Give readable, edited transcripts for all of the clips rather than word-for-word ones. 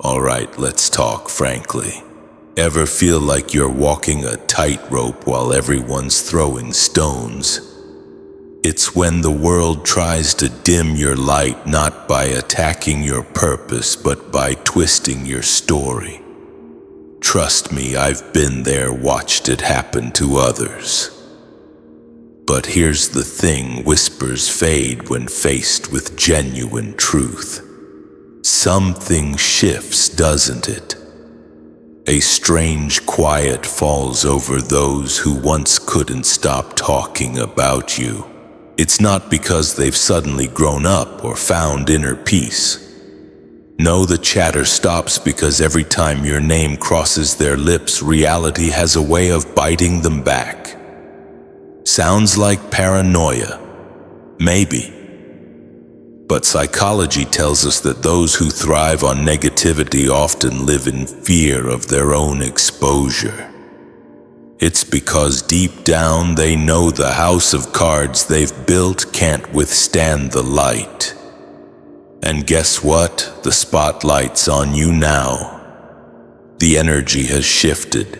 Alright, let's talk frankly. Ever feel like you're walking a tightrope while everyone's throwing stones? It's when the world tries to dim your light, not by attacking your purpose, but by twisting your story. Trust me, I've been there, watched it happen to others. But here's the thing, whispers fade when faced with genuine truth. Something shifts, doesn't it? A strange quiet falls over those who once couldn't stop talking about you. It's not because they've suddenly grown up or found inner peace. No, the chatter stops because every time your name crosses their lips, reality has a way of biting them back. Sounds like paranoia. Maybe. But psychology tells us that those who thrive on negativity often live in fear of their own exposure. It's because deep down they know the house of cards they've built can't withstand the light. And guess what? The spotlight's on you now. The energy has shifted.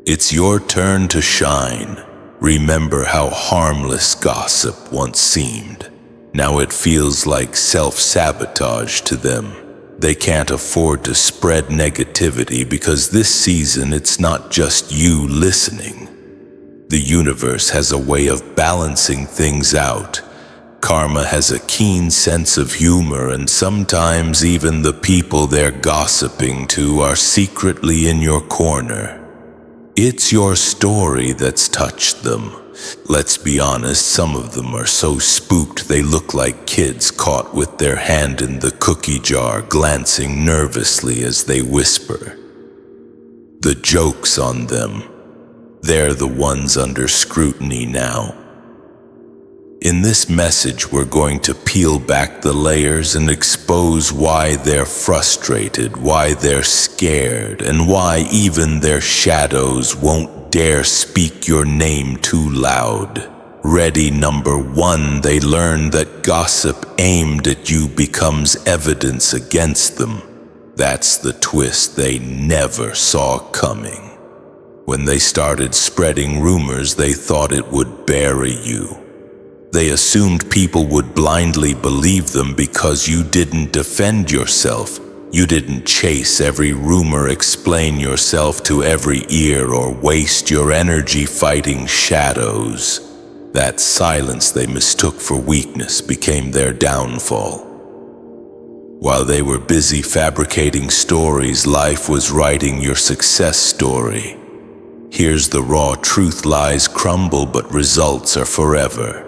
It's your turn to shine. Remember how harmless gossip once seemed. Now it feels like self-sabotage to them. They can't afford to spread negativity because this season it's not just you listening. The universe has a way of balancing things out. Karma has a keen sense of humor, and sometimes even the people they're gossiping to are secretly in your corner. It's your story that's touched them. Let's be honest, some of them are so spooked they look like kids caught with their hand in the cookie jar, glancing nervously as they whisper. The joke's on them. They're the ones under scrutiny now. In this message, we're going to peel back the layers and expose why they're frustrated, why they're scared, and why even their shadows won't dare speak your name too loud. Ready? Number 1, they learn that gossip aimed at you becomes evidence against them. That's the twist they never saw coming. When they started spreading rumors, they thought it would bury you. They assumed people would blindly believe them because you didn't defend yourself. You didn't chase every rumor, explain yourself to every ear, or waste your energy fighting shadows. That silence they mistook for weakness became their downfall. While they were busy fabricating stories, life was writing your success story. Here's the raw truth: lies crumble, but results are forever.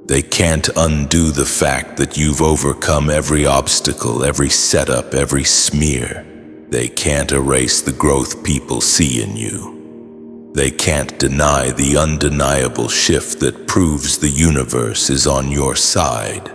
They can't undo the fact that you've overcome every obstacle, every setup, every smear. They can't erase the growth people see in you. They can't deny the undeniable shift that proves the universe is on your side.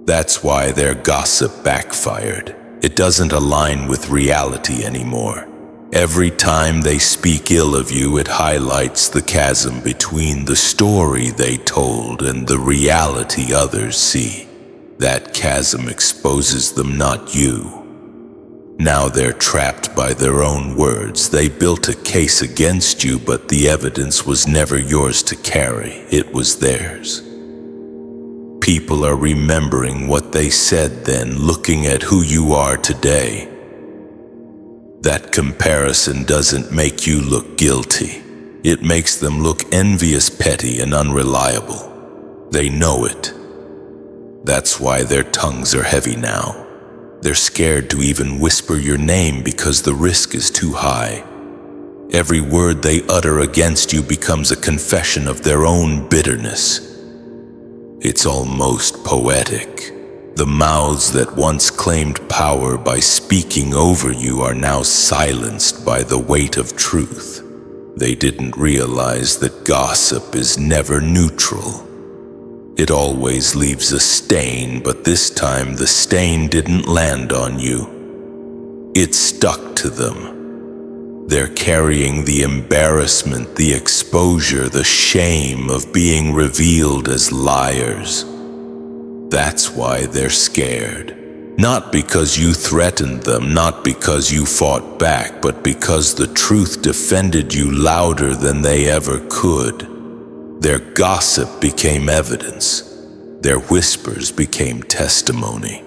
That's why their gossip backfired. It doesn't align with reality anymore. Every time they speak ill of you, it highlights the chasm between the story they told and the reality others see. That chasm exposes them, not you. Now they're trapped by their own words. They built a case against you, but the evidence was never yours to carry. It was theirs. People are remembering what they said then, looking at who you are today. That comparison doesn't make you look guilty. It makes them look envious, petty, and unreliable. They know it. That's why their tongues are heavy now. They're scared to even whisper your name because the risk is too high. Every word they utter against you becomes a confession of their own bitterness. It's almost poetic. The mouths that once claimed power by speaking over you are now silenced by the weight of truth. They didn't realize that gossip is never neutral. It always leaves a stain, but this time the stain didn't land on you. It stuck to them. They're carrying the embarrassment, the exposure, the shame of being revealed as liars. That's why they're scared. Not because you threatened them, not because you fought back, but because the truth defended you louder than they ever could. Their gossip became evidence. Their whispers became testimony.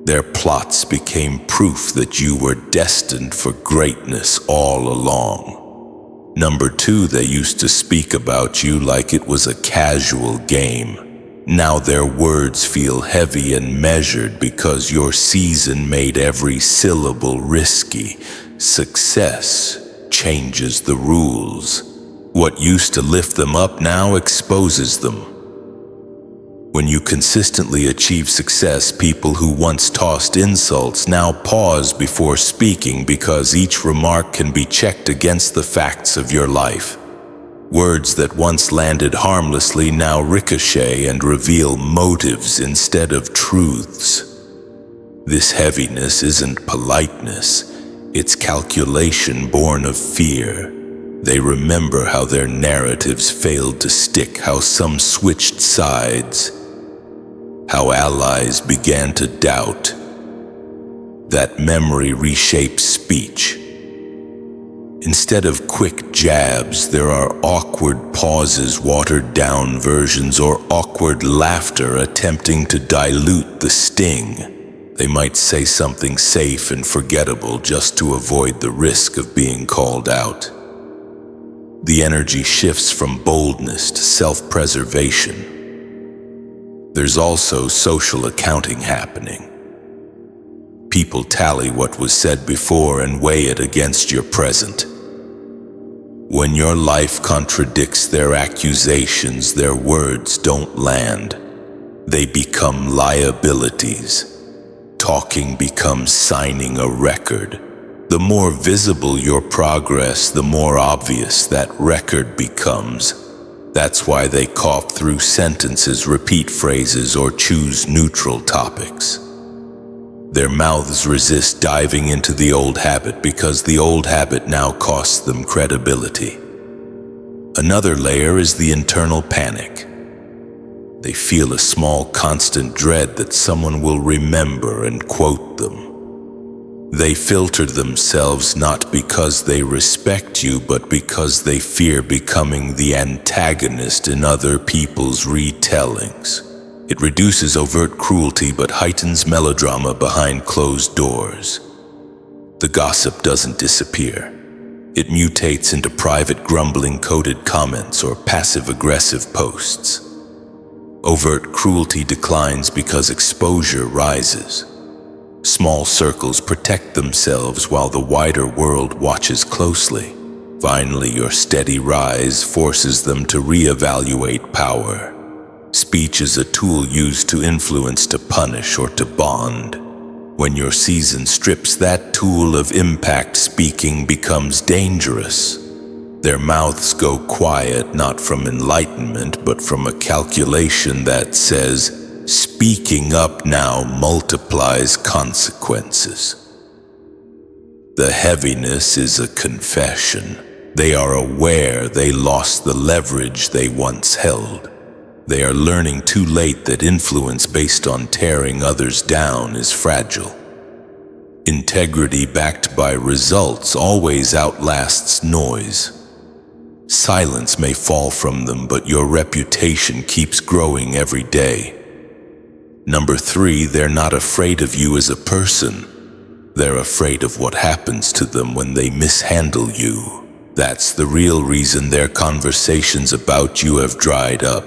Their plots became proof that you were destined for greatness all along. Number two, they used to speak about you like it was a casual game. Now their words feel heavy and measured because your season made every syllable risky. Success changes the rules. What used to lift them up now exposes them. When you consistently achieve success, people who once tossed insults now pause before speaking because each remark can be checked against the facts of your life. Words that once landed harmlessly now ricochet and reveal motives instead of truths. This heaviness isn't politeness, it's calculation born of fear. They remember how their narratives failed to stick, how some switched sides, how allies began to doubt. That memory reshapes speech. Instead of quick jabs, there are awkward pauses, watered-down versions, or awkward laughter attempting to dilute the sting. They might say something safe and forgettable just to avoid the risk of being called out. The energy shifts from boldness to self-preservation. There's also social accounting happening. People tally what was said before and weigh it against your present. When your life contradicts their accusations, their words don't land. They become liabilities. Talking becomes signing a record. The more visible your progress, the more obvious that record becomes. That's why they cough through sentences, repeat phrases, or choose neutral topics. Their mouths resist diving into the old habit because the old habit now costs them credibility. Another layer is the internal panic. They feel a small, constant dread that someone will remember and quote them. They filter themselves not because they respect you, but because they fear becoming the antagonist in other people's retellings. It reduces overt cruelty but heightens melodrama behind closed doors. The gossip doesn't disappear. It mutates into private grumbling, coded comments, or passive-aggressive posts. Overt cruelty declines because exposure rises. Small circles protect themselves while the wider world watches closely. Finally, your steady rise forces them to reevaluate power. Speech is a tool used to influence, to punish, or to bond. When your season strips that tool of impact, speaking becomes dangerous. Their mouths go quiet not from enlightenment, but from a calculation that says, speaking up now multiplies consequences. The heaviness is a confession. They are aware they lost the leverage they once held. They are learning too late that influence based on tearing others down is fragile. Integrity backed by results always outlasts noise. Silence may fall from them, but your reputation keeps growing every day. Number three, they're not afraid of you as a person. They're afraid of what happens to them when they mishandle you. That's the real reason their conversations about you have dried up.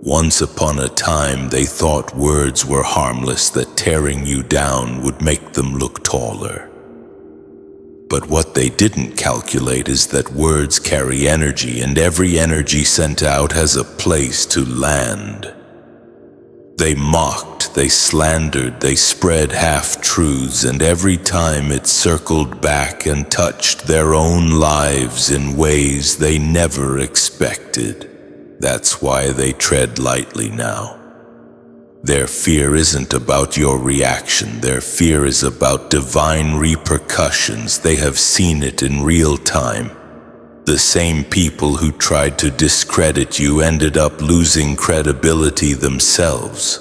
Once upon a time, they thought words were harmless, that tearing you down would make them look taller. But what they didn't calculate is that words carry energy, and every energy sent out has a place to land. They mocked, they slandered, they spread half-truths, and every time it circled back and touched their own lives in ways they never expected. That's why they tread lightly now. Their fear isn't about your reaction. Their fear is about divine repercussions. They have seen it in real time. The same people who tried to discredit you ended up losing credibility themselves.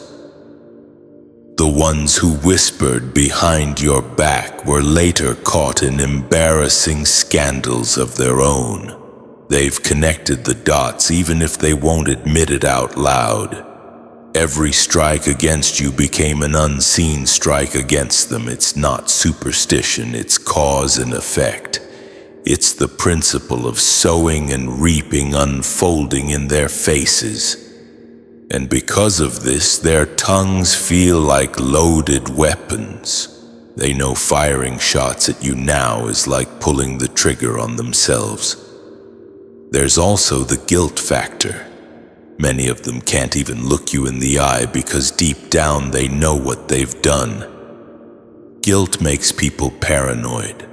The ones who whispered behind your back were later caught in embarrassing scandals of their own. They've connected the dots even if they won't admit it out loud. Every strike against you became an unseen strike against them. It's not superstition, it's cause and effect. It's the principle of sowing and reaping unfolding in their faces. And because of this, their tongues feel like loaded weapons. They know firing shots at you now is like pulling the trigger on themselves. There's also the guilt factor. Many of them can't even look you in the eye because deep down they know what they've done. Guilt makes people paranoid.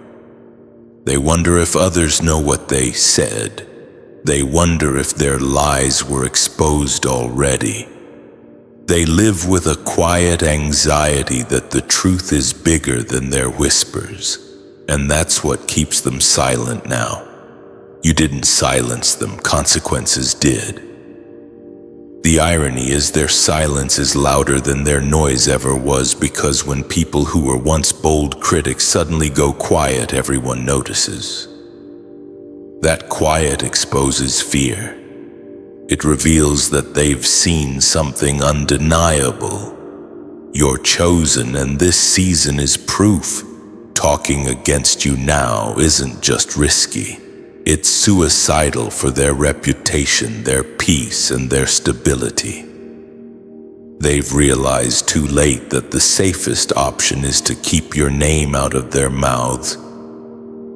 They wonder if others know what they said. They wonder if their lies were exposed already. They live with a quiet anxiety that the truth is bigger than their whispers, and that's what keeps them silent now. You didn't silence them, consequences did. The irony is their silence is louder than their noise ever was, because when people who were once bold critics suddenly go quiet, everyone notices. That quiet exposes fear. It reveals that they've seen something undeniable. You're chosen, and this season is proof. Talking against you now isn't just risky. It's suicidal for their reputation, their peace, and their stability. They've realized too late that the safest option is to keep your name out of their mouths.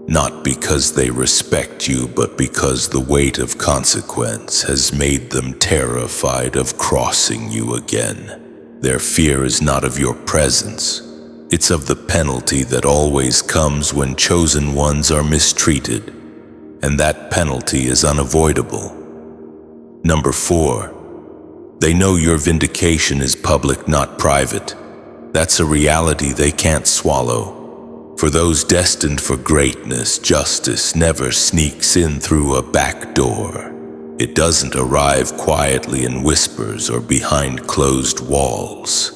Not because they respect you, but because the weight of consequence has made them terrified of crossing you again. Their fear is not of your presence. It's of the penalty that always comes when chosen ones are mistreated, and that penalty is unavoidable. Number 4, they know your vindication is public, not private. That's a reality they can't swallow. For those destined for greatness, justice never sneaks in through a back door. It doesn't arrive quietly in whispers or behind closed walls.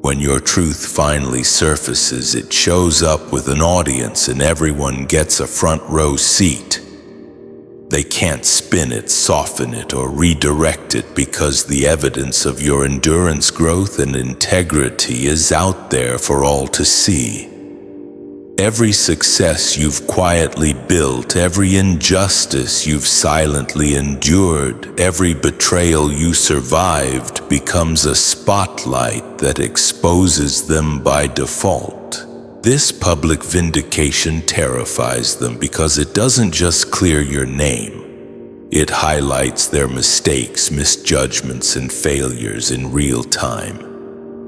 When your truth finally surfaces, it shows up with an audience and everyone gets a front row seat. They can't spin it, soften it, or redirect it because the evidence of your endurance, growth, and integrity is out there for all to see. Every success you've quietly built, every injustice you've silently endured, every betrayal you survived becomes a spotlight that exposes them by default. This public vindication terrifies them because it doesn't just clear your name. It highlights their mistakes, misjudgments, and failures in real time.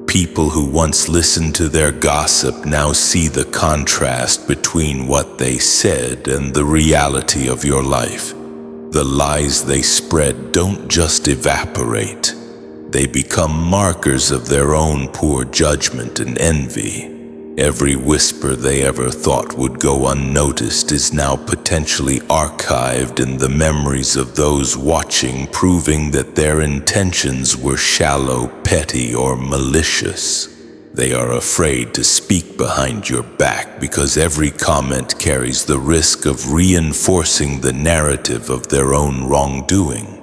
People who once listened to their gossip now see the contrast between what they said and the reality of your life. The lies they spread don't just evaporate. They become markers of their own poor judgment and envy. Every whisper they ever thought would go unnoticed is now potentially archived in the memories of those watching, proving that their intentions were shallow, petty, or malicious. They are afraid to speak behind your back because every comment carries the risk of reinforcing the narrative of their own wrongdoing.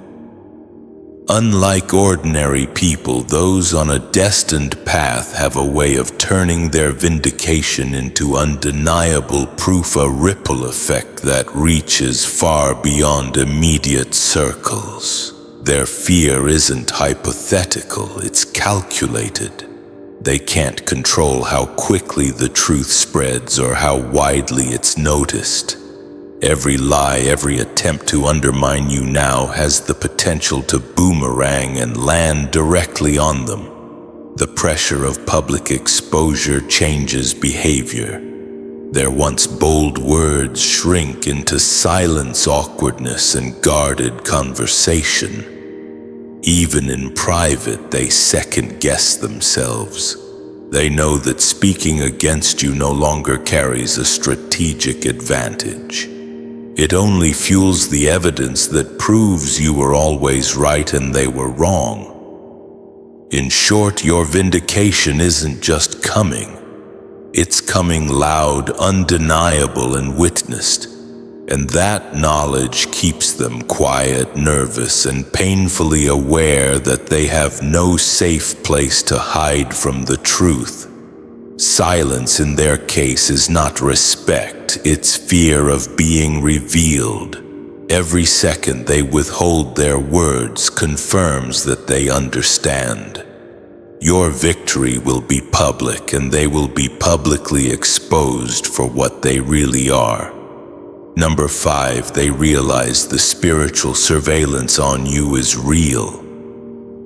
Unlike ordinary people, those on a destined path have a way of turning their vindication into undeniable proof, a ripple effect that reaches far beyond immediate circles. Their fear isn't hypothetical, it's calculated. They can't control how quickly the truth spreads or how widely it's noticed. Every lie, every attempt to undermine you now has the potential to boomerang and land directly on them. The pressure of public exposure changes behavior. Their once bold words shrink into silence, awkwardness, and guarded conversation. Even in private, they second-guess themselves. They know that speaking against you no longer carries a strategic advantage. It only fuels the evidence that proves you were always right and they were wrong. In short, your vindication isn't just coming. It's coming loud, undeniable, and witnessed. And that knowledge keeps them quiet, nervous, and painfully aware that they have no safe place to hide from the truth. Silence in their case is not respect, it's fear of being revealed. Every second they withhold their words confirms that they understand. Your victory will be public, and they will be publicly exposed for what they really are. Number 5, they realize the spiritual surveillance on you is real.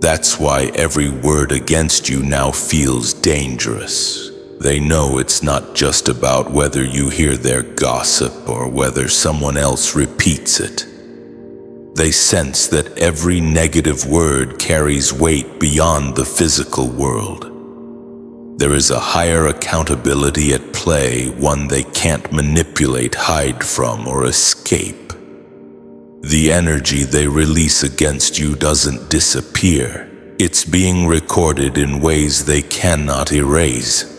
That's why every word against you now feels dangerous. They know it's not just about whether you hear their gossip or whether someone else repeats it. They sense that every negative word carries weight beyond the physical world. There is a higher accountability at play, one they can't manipulate, hide from, or escape. The energy they release against you doesn't disappear. It's being recorded in ways they cannot erase.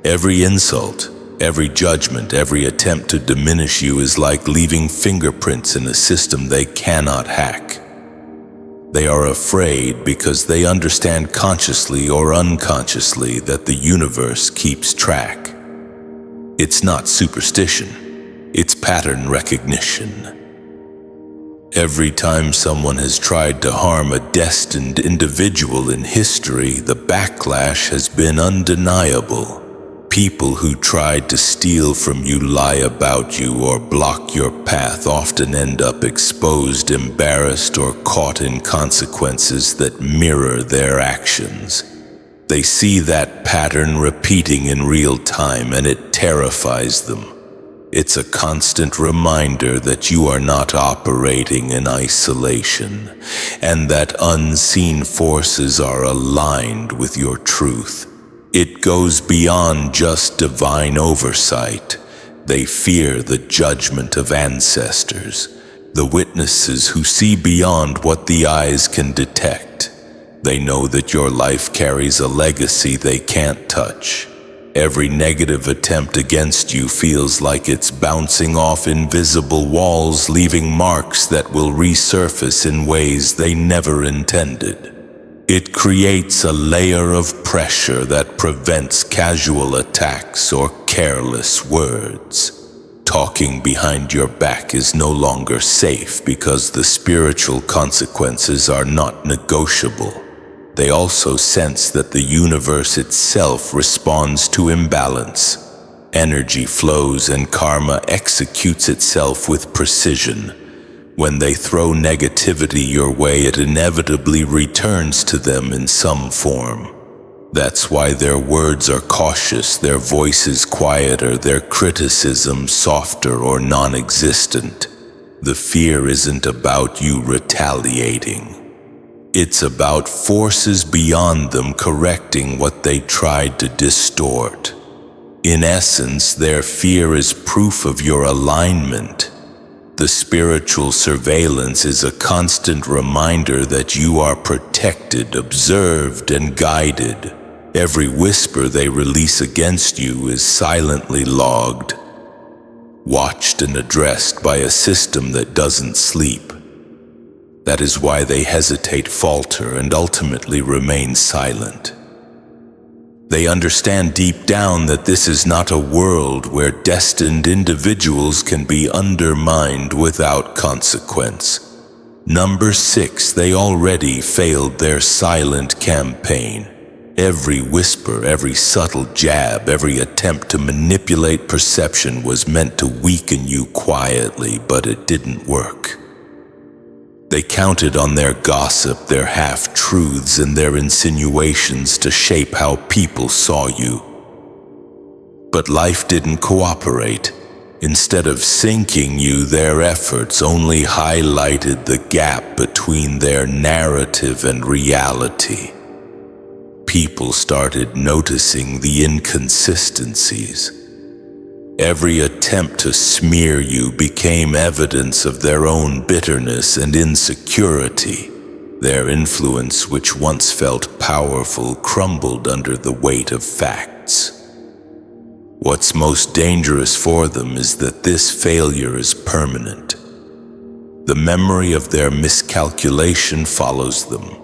Every insult, every judgment, every attempt to diminish you is like leaving fingerprints in a system they cannot hack. They are afraid because they understand consciously or unconsciously that the universe keeps track. It's not superstition, it's pattern recognition. Every time someone has tried to harm a destined individual in history, the backlash has been undeniable. People who tried to steal from you, lie about you, or block your path often end up exposed, embarrassed, or caught in consequences that mirror their actions. They see that pattern repeating in real time, and it terrifies them. It's a constant reminder that you are not operating in isolation, and that unseen forces are aligned with your truth. It goes beyond just divine oversight. They fear the judgment of ancestors, the witnesses who see beyond what the eyes can detect. They know that your life carries a legacy they can't touch. Every negative attempt against you feels like it's bouncing off invisible walls, leaving marks that will resurface in ways they never intended. It creates a layer of pressure that prevents casual attacks or careless words. Talking behind your back is no longer safe because the spiritual consequences are not negotiable. They also sense that the universe itself responds to imbalance. Energy flows and karma executes itself with precision. When they throw negativity your way, it inevitably returns to them in some form. That's why their words are cautious, their voices quieter, their criticism softer or non-existent. The fear isn't about you retaliating. It's about forces beyond them correcting what they tried to distort. In essence, their fear is proof of your alignment. The spiritual surveillance is a constant reminder that you are protected, observed, and guided. Every whisper they release against you is silently logged, watched and addressed by a system that doesn't sleep. That is why they hesitate, falter, and ultimately remain silent. They understand deep down that this is not a world where destined individuals can be undermined without consequence. Number 6, they already failed their silent campaign. Every whisper, every subtle jab, every attempt to manipulate perception was meant to weaken you quietly, but it didn't work. They counted on their gossip, their half-truths, and their insinuations to shape how people saw you. But life didn't cooperate. Instead of sinking you, their efforts only highlighted the gap between their narrative and reality. People started noticing the inconsistencies. Every attempt to smear you became evidence of their own bitterness and insecurity. Their influence, which once felt powerful, crumbled under the weight of facts. What's most dangerous for them is that this failure is permanent. The memory of their miscalculation follows them.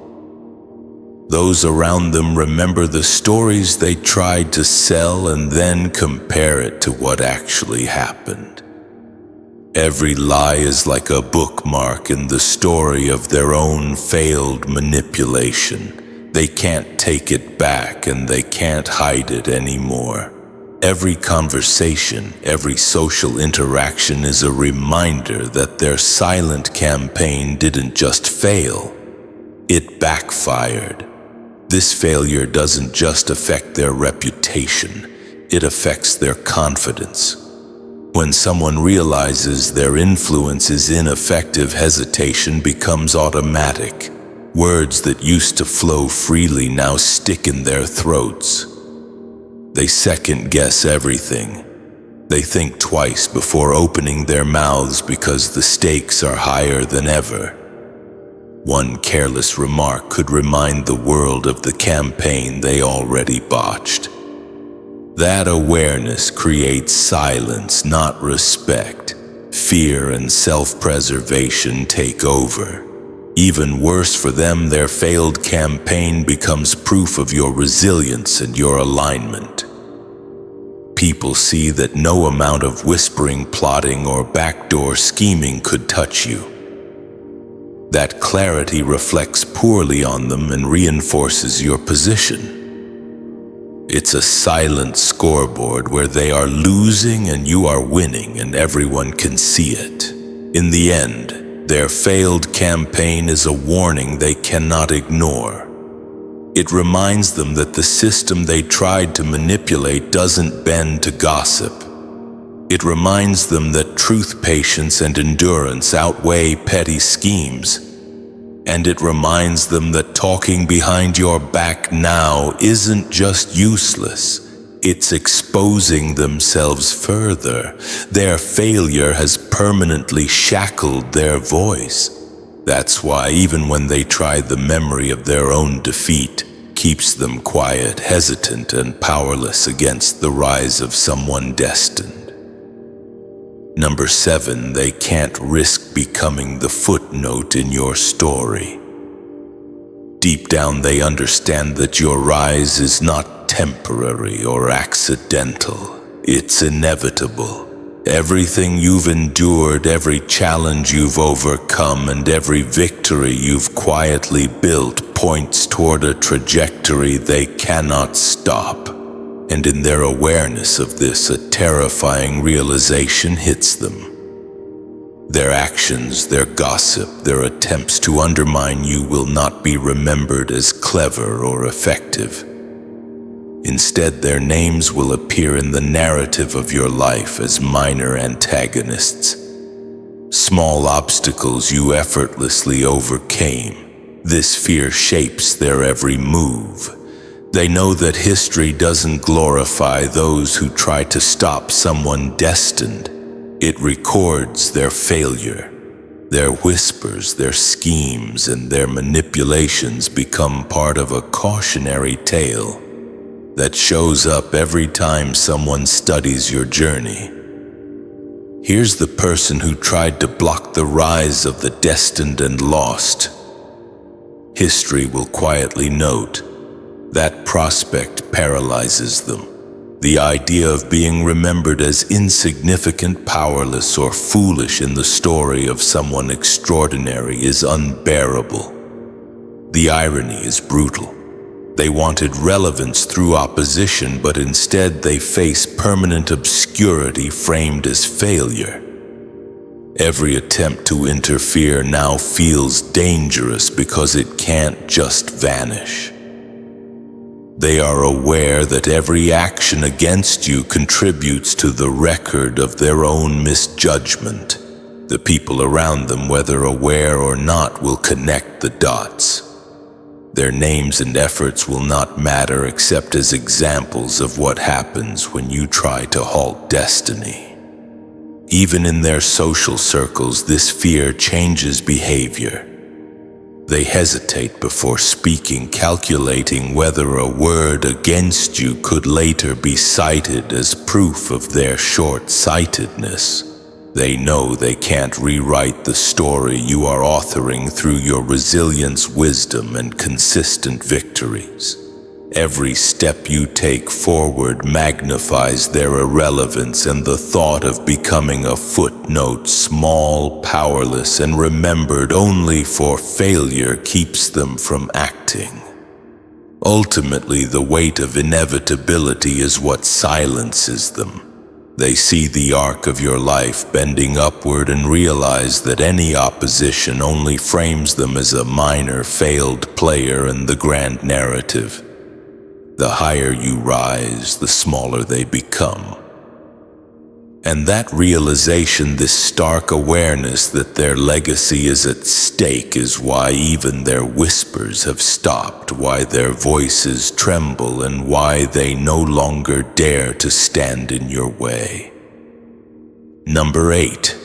Those around them remember the stories they tried to sell and then compare it to what actually happened. Every lie is like a bookmark in the story of their own failed manipulation. They can't take it back and they can't hide it anymore. Every conversation, every social interaction is a reminder that their silent campaign didn't just fail, it backfired. This failure doesn't just affect their reputation, it affects their confidence. When someone realizes their influence is ineffective, hesitation becomes automatic. Words that used to flow freely now stick in their throats. They second-guess everything. They think twice before opening their mouths because the stakes are higher than ever. One careless remark could remind the world of the campaign they already botched. That awareness creates silence, not respect. Fear and self-preservation take over. Even worse for them, their failed campaign becomes proof of your resilience and your alignment. People see that no amount of whispering, plotting, or backdoor scheming could touch you. That clarity reflects poorly on them and reinforces your position. It's a silent scoreboard where they are losing and you are winning, and everyone can see it. In the end, their failed campaign is a warning they cannot ignore. It reminds them that the system they tried to manipulate doesn't bend to gossip. It reminds them that truth, patience, and endurance outweigh petty schemes. And it reminds them that talking behind your back now isn't just useless, it's exposing themselves further. Their failure has permanently shackled their voice. That's why even when they try, the memory of their own defeat keeps them quiet, hesitant, and powerless against the rise of someone destined. Number 7, they can't risk becoming the footnote in your story. Deep down, they understand that your rise is not temporary or accidental. It's inevitable. Everything you've endured, every challenge you've overcome, and every victory you've quietly built points toward a trajectory they cannot stop. And in their awareness of this, a terrifying realization hits them. Their actions, their gossip, their attempts to undermine you will not be remembered as clever or effective. Instead, their names will appear in the narrative of your life as minor antagonists, small obstacles you effortlessly overcame. This fear shapes their every move. They know that history doesn't glorify those who try to stop someone destined. It records their failure. Their whispers, their schemes, and their manipulations become part of a cautionary tale that shows up every time someone studies your journey. Here's the person who tried to block the rise of the destined and lost. History will quietly note that prospect paralyzes them. The idea of being remembered as insignificant, powerless, or foolish in the story of someone extraordinary is unbearable. The irony is brutal. They wanted relevance through opposition, but instead they face permanent obscurity framed as failure. Every attempt to interfere now feels dangerous because it can't just vanish. They are aware that every action against you contributes to the record of their own misjudgment. The people around them, whether aware or not, will connect the dots. Their names and efforts will not matter except as examples of what happens when you try to halt destiny. Even in their social circles, this fear changes behavior. They hesitate before speaking, calculating whether a word against you could later be cited as proof of their short-sightedness. They know they can't rewrite the story you are authoring through your resilience, wisdom, and consistent victories. Every step you take forward magnifies their irrelevance, and the thought of becoming a footnote, small, powerless, and remembered only for failure keeps them from acting. Ultimately, the weight of inevitability is what silences them. They see the arc of your life bending upward and realize that any opposition only frames them as a minor, failed player in the grand narrative. The higher you rise, the smaller they become. And that realization, this stark awareness that their legacy is at stake, is why even their whispers have stopped, why their voices tremble, and why they no longer dare to stand in your way. Number 8.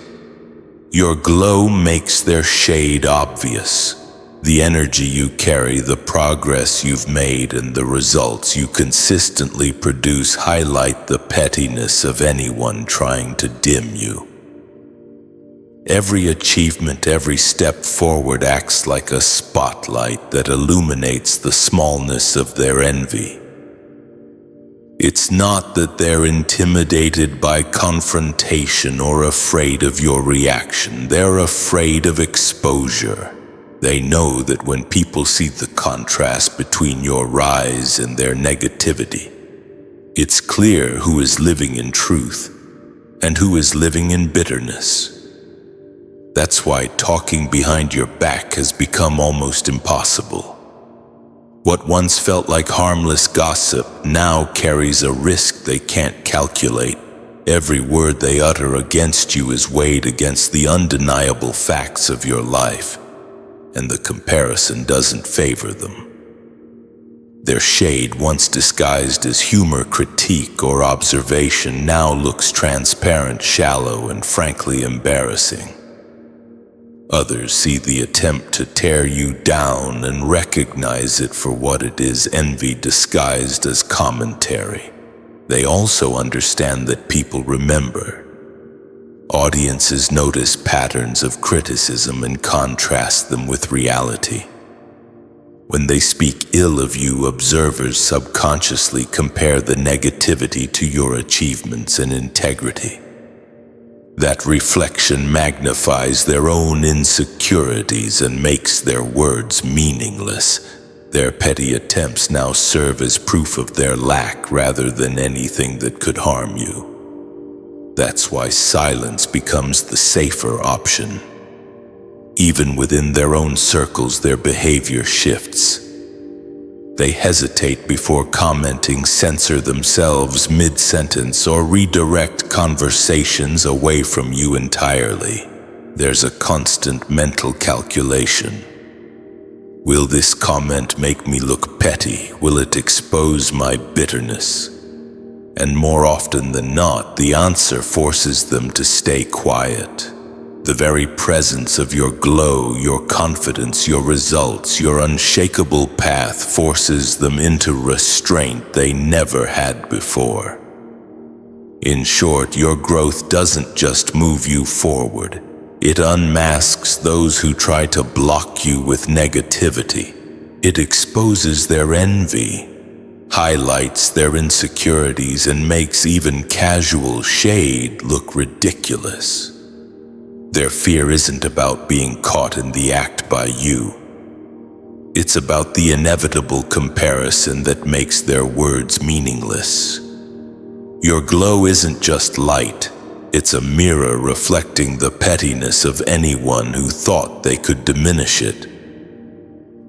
Your glow makes their shade obvious. The energy you carry, the progress you've made, and the results you consistently produce highlight the pettiness of anyone trying to dim you. Every achievement, every step forward acts like a spotlight that illuminates the smallness of their envy. It's not that they're intimidated by confrontation or afraid of your reaction. They're afraid of exposure. They know that when people see the contrast between your rise and their negativity, it's clear who is living in truth and who is living in bitterness. That's why talking behind your back has become almost impossible. What once felt like harmless gossip now carries a risk they can't calculate. Every word they utter against you is weighed against the undeniable facts of your life, and the comparison doesn't favor them. Their shade, once disguised as humor, critique, or observation, now looks transparent, shallow, and frankly embarrassing. Others see the attempt to tear you down and recognize it for what it is: envy disguised as commentary. They also understand that people remember. Audiences notice patterns of criticism and contrast them with reality. When they speak ill of you, observers subconsciously compare the negativity to your achievements and integrity. That reflection magnifies their own insecurities and makes their words meaningless. Their petty attempts now serve as proof of their lack rather than anything that could harm you. That's why silence becomes the safer option. Even within their own circles, their behavior shifts. They hesitate before commenting, censor themselves mid-sentence, or redirect conversations away from you entirely. There's a constant mental calculation. Will this comment make me look petty? Will it expose my bitterness? And more often than not, the answer forces them to stay quiet. The very presence of your glow, your confidence, your results, your unshakable path forces them into restraint they never had before. In short, your growth doesn't just move you forward. It unmasks those who try to block you with negativity. It exposes their envy, highlights their insecurities, and makes even casual shade look ridiculous. Their fear isn't about being caught in the act by you. It's about the inevitable comparison that makes their words meaningless. Your glow isn't just light. It's a mirror reflecting the pettiness of anyone who thought they could diminish it.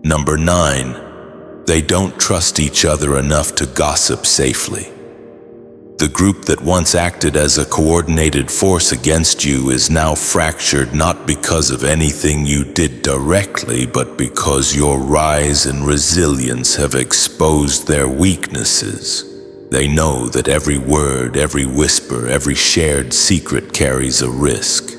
Number 9. They don't trust each other enough to gossip safely. The group that once acted as a coordinated force against you is now fractured, not because of anything you did directly, but because your rise and resilience have exposed their weaknesses. They know that every word, every whisper, every shared secret carries a risk.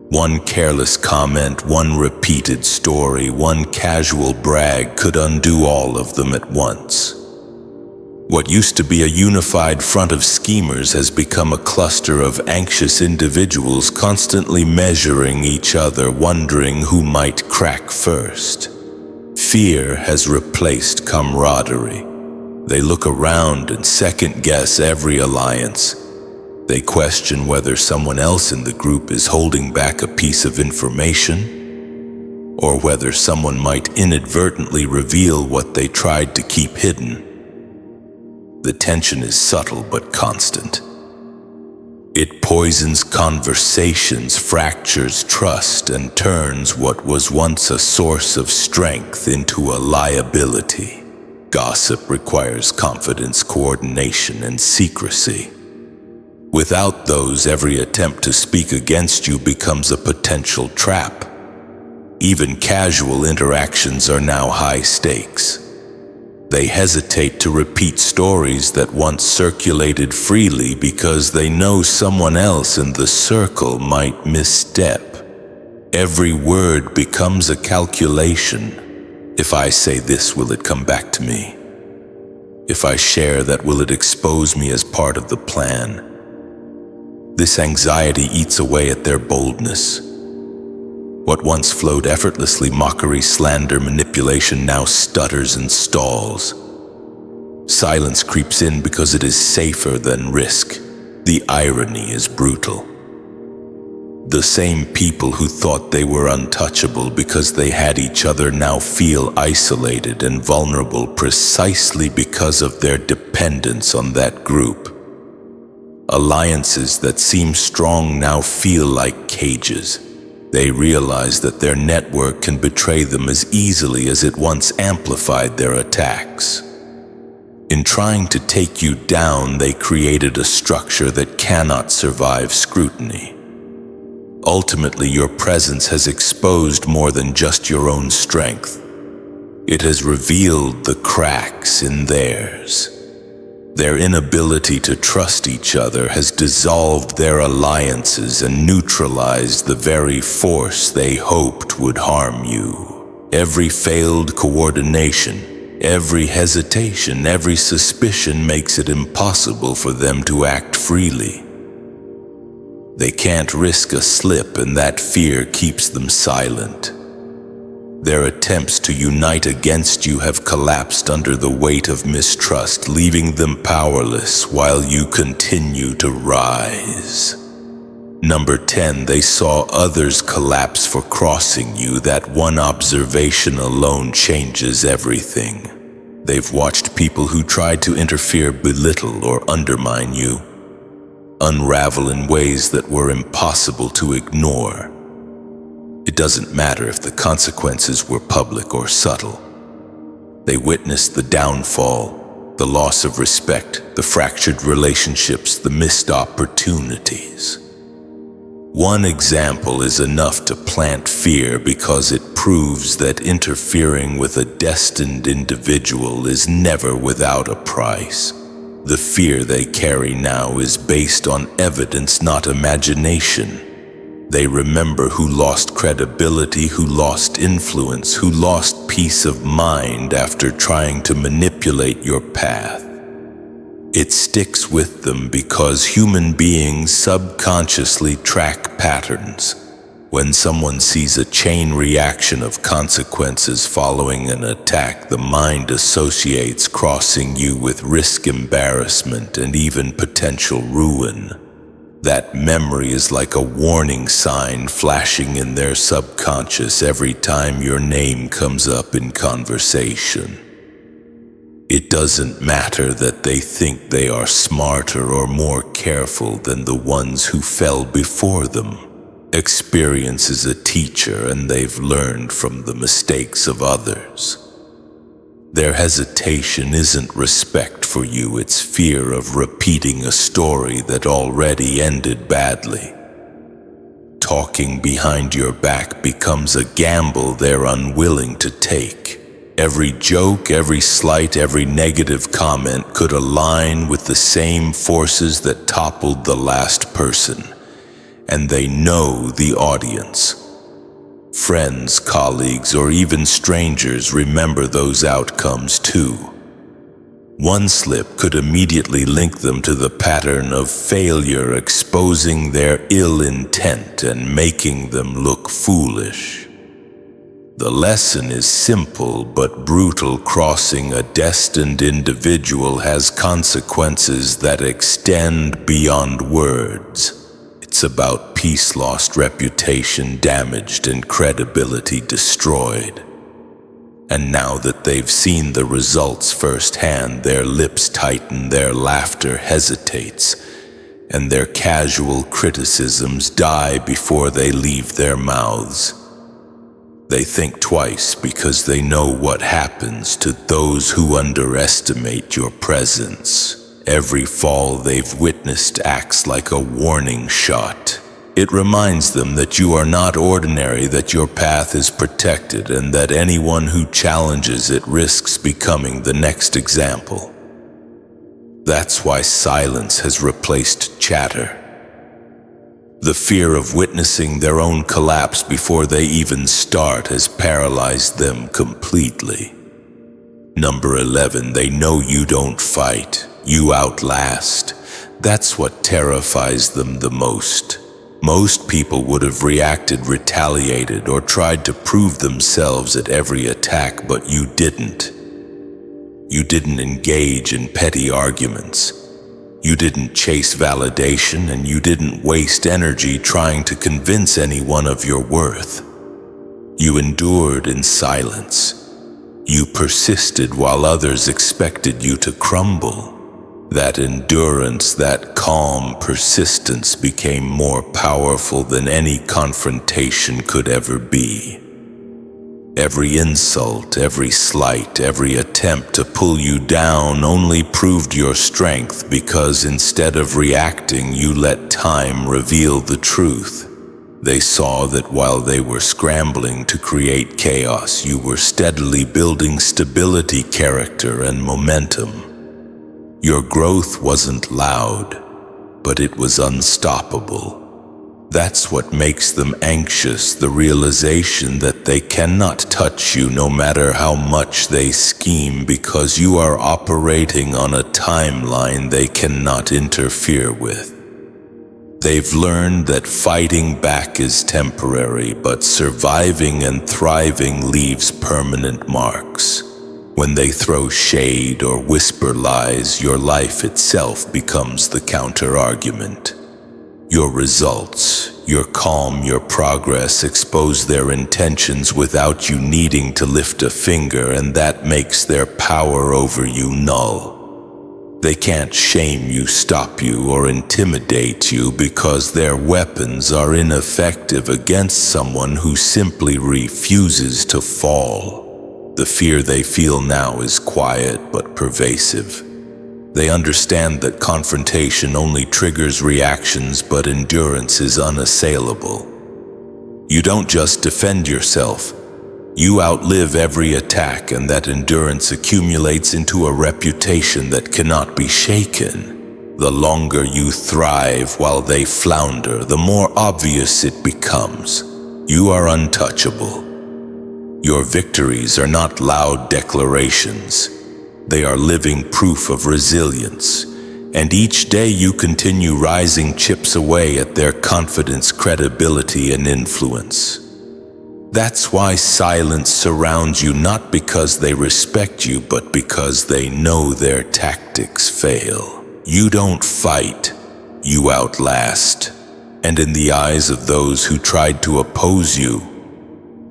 One careless comment, one repeated story, one casual brag could undo all of them at once. What used to be a unified front of schemers has become a cluster of anxious individuals constantly measuring each other, wondering who might crack first. Fear has replaced camaraderie. They look around and second-guess every alliance. They question whether someone else in the group is holding back a piece of information, or whether someone might inadvertently reveal what they tried to keep hidden. The tension is subtle but constant. It poisons conversations, fractures trust, and turns what was once a source of strength into a liability. Gossip requires confidence, coordination, and secrecy. Without those, every attempt to speak against you becomes a potential trap. Even casual interactions are now high stakes. They hesitate to repeat stories that once circulated freely because they know someone else in the circle might misstep. Every word becomes a calculation. If I say this, will it come back to me? If I share that, will it expose me as part of the plan? This anxiety eats away at their boldness. What once flowed effortlessly, mockery, slander, manipulation, now stutters and stalls. Silence creeps in because it is safer than risk. The irony is brutal. The same people who thought they were untouchable because they had each other now feel isolated and vulnerable precisely because of their dependence on that group. Alliances that seem strong now feel like cages. They realize that their network can betray them as easily as it once amplified their attacks. In trying to take you down, they created a structure that cannot survive scrutiny. Ultimately, your presence has exposed more than just your own strength. It has revealed the cracks in theirs. Their inability to trust each other has dissolved their alliances and neutralized the very force they hoped would harm you. Every failed coordination, every hesitation, every suspicion makes it impossible for them to act freely. They can't risk a slip, and that fear keeps them silent. Their attempts to unite against you have collapsed under the weight of mistrust, leaving them powerless while you continue to rise. Number 10, they saw others collapse for crossing you. That one observation alone changes everything. They've watched people who tried to interfere, belittle, or undermine you, unravel in ways that were impossible to ignore. It doesn't matter if the consequences were public or subtle. They witnessed the downfall, the loss of respect, the fractured relationships, the missed opportunities. One example is enough to plant fear because it proves that interfering with a destined individual is never without a price. The fear they carry now is based on evidence, not imagination. They remember who lost credibility, who lost influence, who lost peace of mind after trying to manipulate your path. It sticks with them because human beings subconsciously track patterns. When someone sees a chain reaction of consequences following an attack, the mind associates crossing you with risk, embarrassment, and even potential ruin. That memory is like a warning sign flashing in their subconscious every time your name comes up in conversation. It doesn't matter that they think they are smarter or more careful than the ones who fell before them. Experience is a teacher, and they've learned from the mistakes of others. Their hesitation isn't respect for you, it's fear of repeating a story that already ended badly. Talking behind your back becomes a gamble they're unwilling to take. Every joke, every slight, every negative comment could align with the same forces that toppled the last person. and they know the audience. Friends, colleagues, or even strangers remember those outcomes too. One slip could immediately link them to the pattern of failure, exposing their ill intent and making them look foolish. The lesson is simple but brutal. Crossing a destined individual has consequences that extend beyond words. It's about peace lost, reputation damaged, and credibility destroyed. And now that they've seen the results firsthand, their lips tighten, their laughter hesitates, and their casual criticisms die before they leave their mouths. They think twice because they know what happens to those who underestimate your presence. Every fall they've witnessed acts like a warning shot. It reminds them that you are not ordinary, that your path is protected, and that anyone who challenges it risks becoming the next example. That's why silence has replaced chatter. The fear of witnessing their own collapse before they even start has paralyzed them completely. Number 11, they know you don't fight, you outlast. That's what terrifies them the most. Most people would have reacted, retaliated, or tried to prove themselves at every attack, but you didn't. You didn't engage in petty arguments. You didn't chase validation, and you didn't waste energy trying to convince anyone of your worth. You endured in silence. You persisted while others expected you to crumble. That endurance, that calm persistence became more powerful than any confrontation could ever be. Every insult, every slight, every attempt to pull you down only proved your strength, because instead of reacting, you let time reveal the truth. They saw that while they were scrambling to create chaos, you were steadily building stability, character, and momentum. Your growth wasn't loud, but it was unstoppable. That's what makes them anxious, the realization that they cannot touch you no matter how much they scheme, because you are operating on a timeline they cannot interfere with. They've learned that fighting back is temporary, but surviving and thriving leaves permanent marks. When they throw shade or whisper lies, your life itself becomes the counter-argument. Your results, your calm, your progress expose their intentions without you needing to lift a finger, and that makes their power over you null. They can't shame you, stop you, or intimidate you, because their weapons are ineffective against someone who simply refuses to fall. The fear they feel now is quiet but pervasive. They understand that confrontation only triggers reactions, but endurance is unassailable. You don't just defend yourself, you outlive every attack, and that endurance accumulates into a reputation that cannot be shaken. The longer you thrive while they flounder, the more obvious it becomes. You are untouchable. Your victories are not loud declarations. They are living proof of resilience, and each day you continue rising chips away at their confidence, credibility, and influence. That's why silence surrounds you, not because they respect you, but because they know their tactics fail. You don't fight, you outlast. And in the eyes of those who tried to oppose you,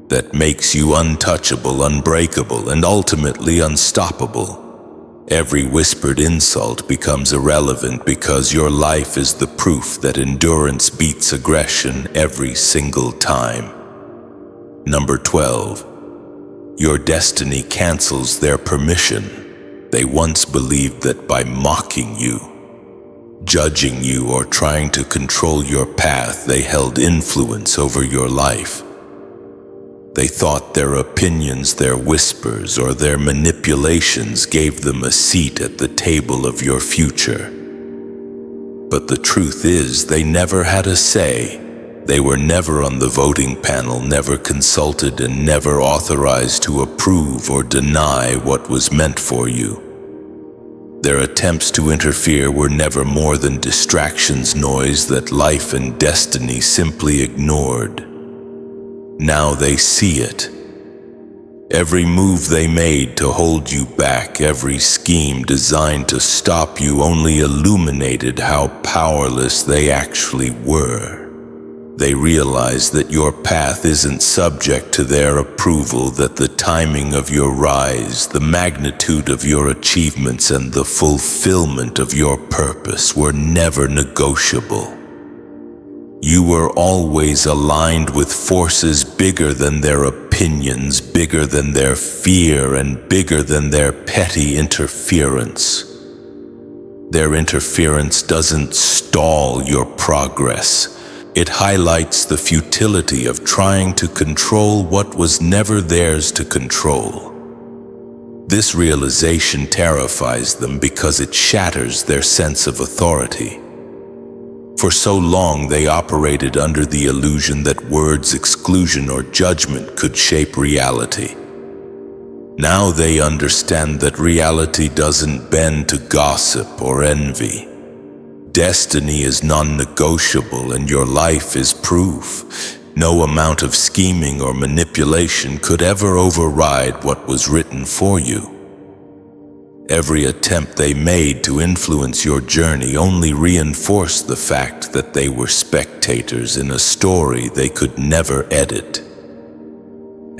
that makes you untouchable, unbreakable, and ultimately unstoppable. Every whispered insult becomes irrelevant, because your life is the proof that endurance beats aggression every single time. Number 12. Your destiny cancels their permission. They once believed that by mocking you, judging you, or trying to control your path, they held influence over your life. They thought their opinions, their whispers, or their manipulations gave them a seat at the table of your future. But the truth is, they never had a say. They were never on the voting panel, never consulted, and never authorized to approve or deny what was meant for you. Their attempts to interfere were never more than distractions, noise that life and destiny simply ignored. Now they see it. Every move they made to hold you back, every scheme designed to stop you only illuminated how powerless they actually were. They realized that your path isn't subject to their approval, that the timing of your rise, the magnitude of your achievements, and the fulfillment of your purpose were never negotiable. You were always aligned with forces bigger than their opinions, bigger than their fear, and bigger than their petty interference. Their interference doesn't stall your progress. It highlights the futility of trying to control what was never theirs to control. This realization terrifies them because it shatters their sense of authority. For so long they operated under the illusion that words, exclusion, or judgment could shape reality. Now they understand that reality doesn't bend to gossip or envy. Destiny is non-negotiable, and your life is proof. No amount of scheming or manipulation could ever override what was written for you. Every attempt they made to influence your journey only reinforced the fact that they were spectators in a story they could never edit.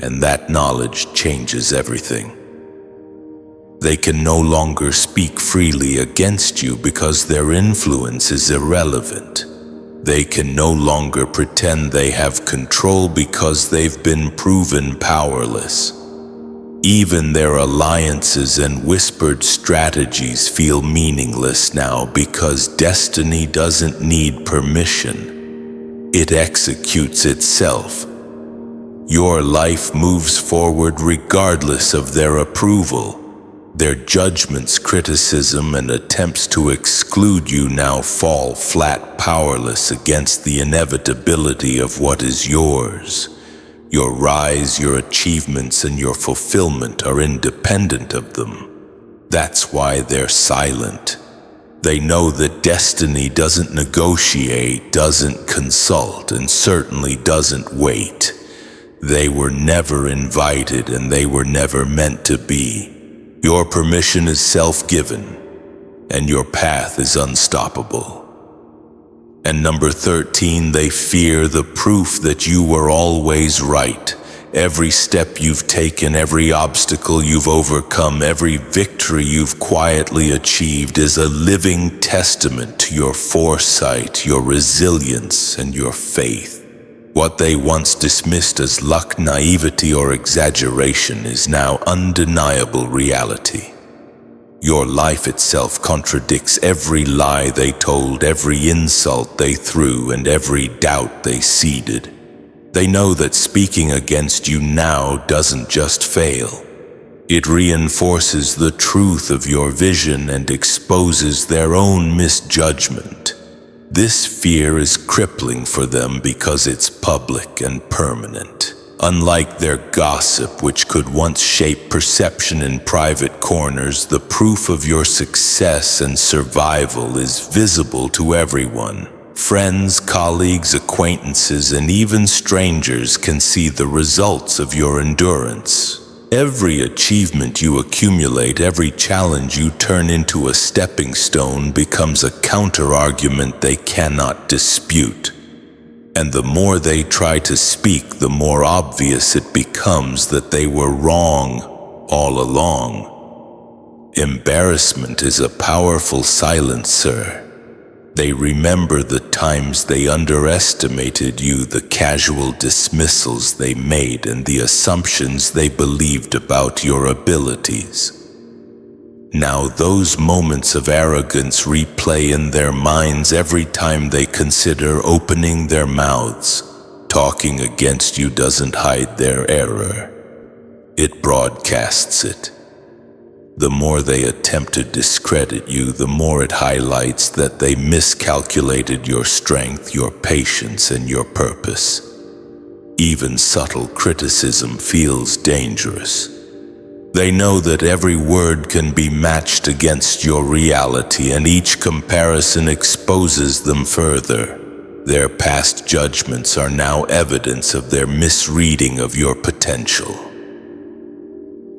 And that knowledge changes everything. They can no longer speak freely against you because their influence is irrelevant. They can no longer pretend they have control because they've been proven powerless. Even their alliances and whispered strategies feel meaningless now because destiny doesn't need permission. It executes itself. Your life moves forward regardless of their approval. Their judgments, criticism, and attempts to exclude you now fall flat, powerless against the inevitability of what is yours. Your rise, your achievements, and your fulfillment are independent of them. That's why they're silent. They know that destiny doesn't negotiate, doesn't consult, and certainly doesn't wait. They were never invited, and they were never meant to be. Your permission is self-given, and your path is unstoppable. And number 13, they fear the proof that you were always right. Every step you've taken, every obstacle you've overcome, every victory you've quietly achieved is a living testament to your foresight, your resilience, and your faith. What they once dismissed as luck, naivety, or exaggeration is now undeniable reality. Your life itself contradicts every lie they told, every insult they threw, and every doubt they seeded. They know that speaking against you now doesn't just fail. It reinforces the truth of your vision and exposes their own misjudgment. This fear is crippling for them because it's public and permanent. Unlike their gossip, which could once shape perception in private corners, the proof of your success and survival is visible to everyone. Friends, colleagues, acquaintances, and even strangers can see the results of your endurance. Every achievement you accumulate, every challenge you turn into a stepping stone becomes a counter-argument they cannot dispute. And the more they try to speak, the more obvious it becomes that they were wrong all along. Embarrassment is a powerful silencer. They remember the times they underestimated you, the casual dismissals they made, and the assumptions they believed about your abilities. Now those moments of arrogance replay in their minds every time they consider opening their mouths. Talking against you doesn't hide their error. It broadcasts it. The more they attempt to discredit you, the more it highlights that they miscalculated your strength, your patience, and your purpose. Even subtle criticism feels dangerous. They know that every word can be matched against your reality, and each comparison exposes them further. Their past judgments are now evidence of their misreading of your potential.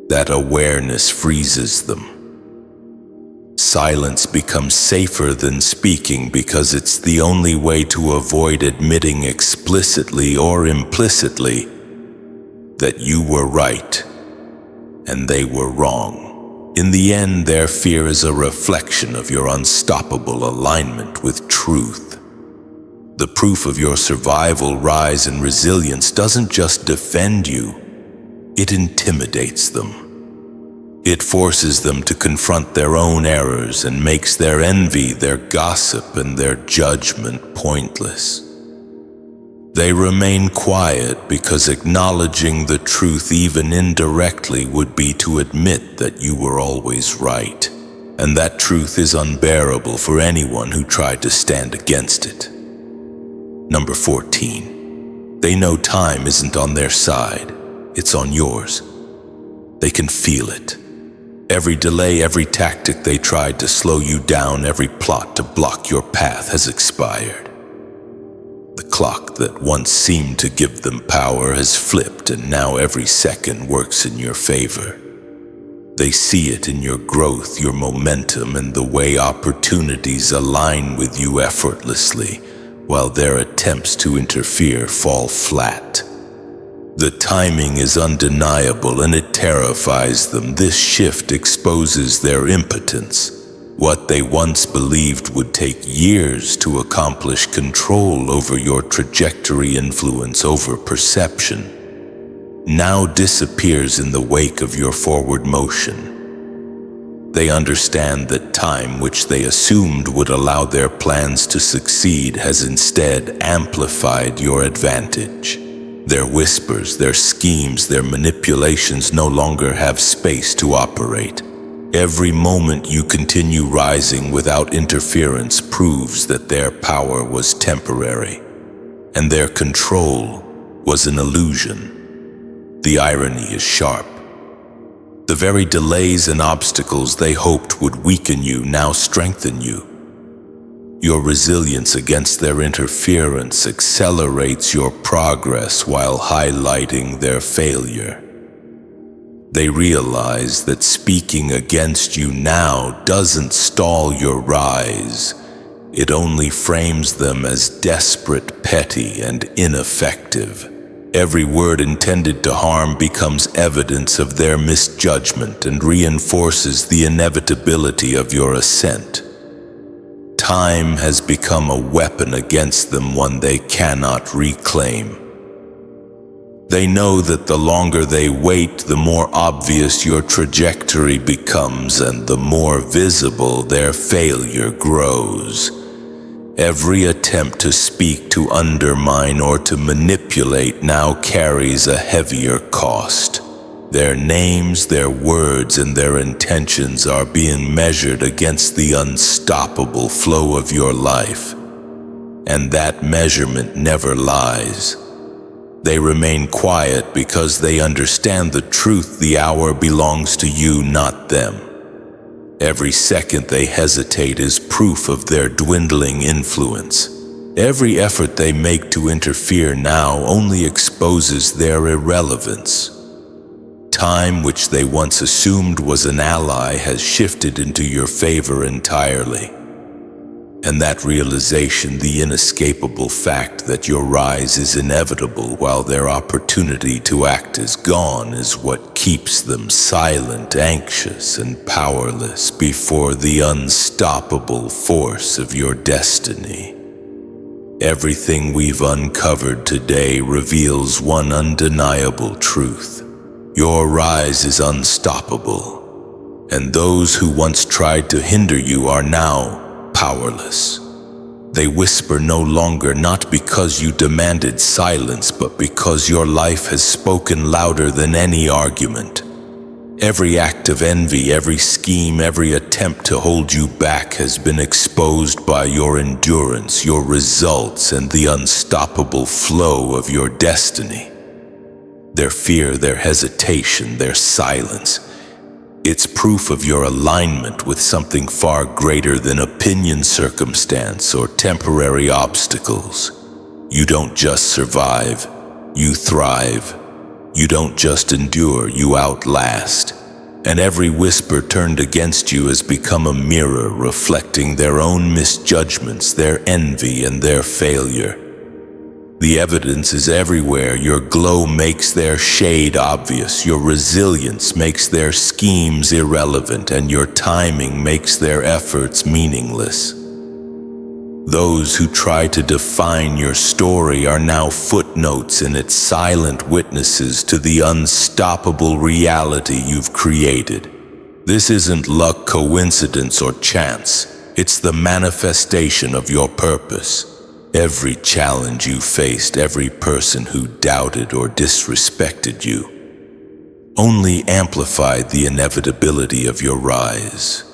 That awareness freezes them. Silence becomes safer than speaking because it's the only way to avoid admitting explicitly or implicitly that you were right and they were wrong. In the end, their fear is a reflection of your unstoppable alignment with truth. The proof of your survival, rise, and resilience doesn't just defend you, it intimidates them. It forces them to confront their own errors and makes their envy, their gossip, and their judgment pointless. They remain quiet because acknowledging the truth even indirectly would be to admit that you were always right, and that truth is unbearable for anyone who tried to stand against it. Number 14. They know time isn't on their side, it's on yours. They can feel it. Every delay, every tactic they tried to slow you down, every plot to block your path has expired. The clock that once seemed to give them power has flipped, and now every second works in your favor. They see it in your growth, your momentum, and the way opportunities align with you effortlessly, while their attempts to interfere fall flat. The timing is undeniable and it terrifies them. This shift exposes their impotence. What they once believed would take years to accomplish, control over your trajectory, influence over perception, now disappears in the wake of your forward motion. They understand that time, which they assumed would allow their plans to succeed, has instead amplified your advantage. Their whispers, their schemes, their manipulations no longer have space to operate. Every moment you continue rising without interference proves that their power was temporary, and their control was an illusion. The irony is sharp. The very delays and obstacles they hoped would weaken you now strengthen you. Your resilience against their interference accelerates your progress while highlighting their failure. They realize that speaking against you now doesn't stall your rise. It only frames them as desperate, petty, and ineffective. Every word intended to harm becomes evidence of their misjudgment and reinforces the inevitability of your ascent. Time has become a weapon against them, one they cannot reclaim. They know that the longer they wait, the more obvious your trajectory becomes and the more visible their failure grows. Every attempt to speak, to undermine, or to manipulate now carries a heavier cost. Their names, their words, and their intentions are being measured against the unstoppable flow of your life. And that measurement never lies. They remain quiet because they understand the truth. The hour belongs to you, not them. Every second they hesitate is proof of their dwindling influence. Every effort they make to interfere now only exposes their irrelevance. Time, which they once assumed was an ally, has shifted into your favor entirely. And that realization, the inescapable fact that your rise is inevitable while their opportunity to act is gone, is what keeps them silent, anxious, and powerless before the unstoppable force of your destiny. Everything we've uncovered today reveals one undeniable truth. Your rise is unstoppable, and those who once tried to hinder you are now powerless. They whisper no longer, not because you demanded silence, but because your life has spoken louder than any argument. Every act act of envy, every scheme, every attempt to hold you back has been exposed by your endurance, your results, and the unstoppable flow of your destiny. Their fear, their hesitation, their silence, it's proof of your alignment with something far greater than opinion, circumstance, or temporary obstacles. You don't just survive, you thrive. You don't just endure, you outlast. And every whisper turned against you has become a mirror reflecting their own misjudgments, their envy, and their failure. The evidence is everywhere. Your glow makes their shade obvious, your resilience makes their schemes irrelevant, and your timing makes their efforts meaningless. Those who try to define your story are now footnotes in it, silent witnesses to the unstoppable reality you've created. This isn't luck, coincidence, or chance. It's the manifestation of your purpose. Every challenge you faced, every person who doubted or disrespected you, only amplified the inevitability of your rise.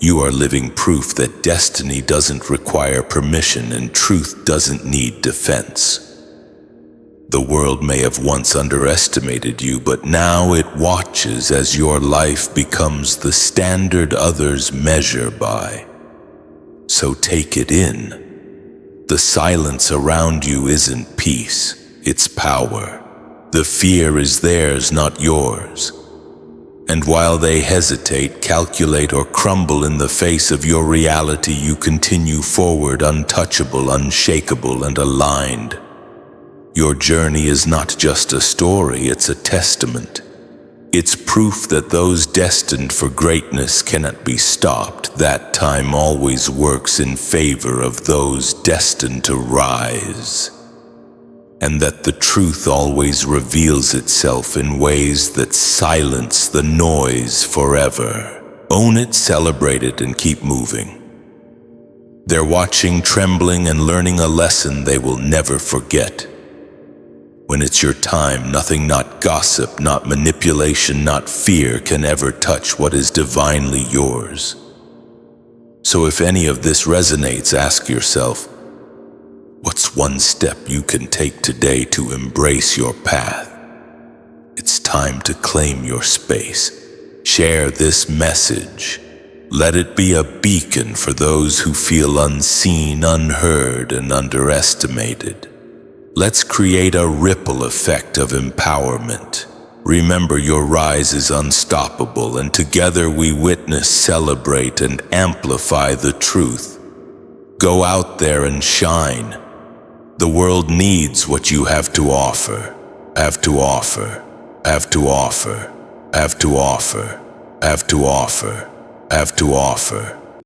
You are living proof that destiny doesn't require permission and truth doesn't need defense. The world may have once underestimated you, but now it watches as your life becomes the standard others measure by. So take it in. The silence around you isn't peace, it's power. The fear is theirs, not yours. And while they hesitate, calculate, or crumble in the face of your reality, you continue forward, untouchable, unshakable, and aligned. Your journey is not just a story, it's a testament. It's proof that those destined for greatness cannot be stopped. That time always works in favor of those destined to rise. And that the truth always reveals itself in ways that silence the noise forever. Own it, celebrate it, and keep moving. They're watching, trembling, and learning a lesson they will never forget. When it's your time, nothing, not gossip, not manipulation, not fear, can ever touch what is divinely yours. So if any of this resonates, ask yourself, what's one step you can take today to embrace your path? It's time to claim your space. Share this message. Let it be a beacon for those who feel unseen, unheard, and underestimated. Let's create a ripple effect of empowerment. Remember, your rise is unstoppable, and together we witness, celebrate, and amplify the truth. Go out there and shine. The world needs what you have to offer. Have to offer. Have to offer. Have to offer. Have to offer. Have to offer.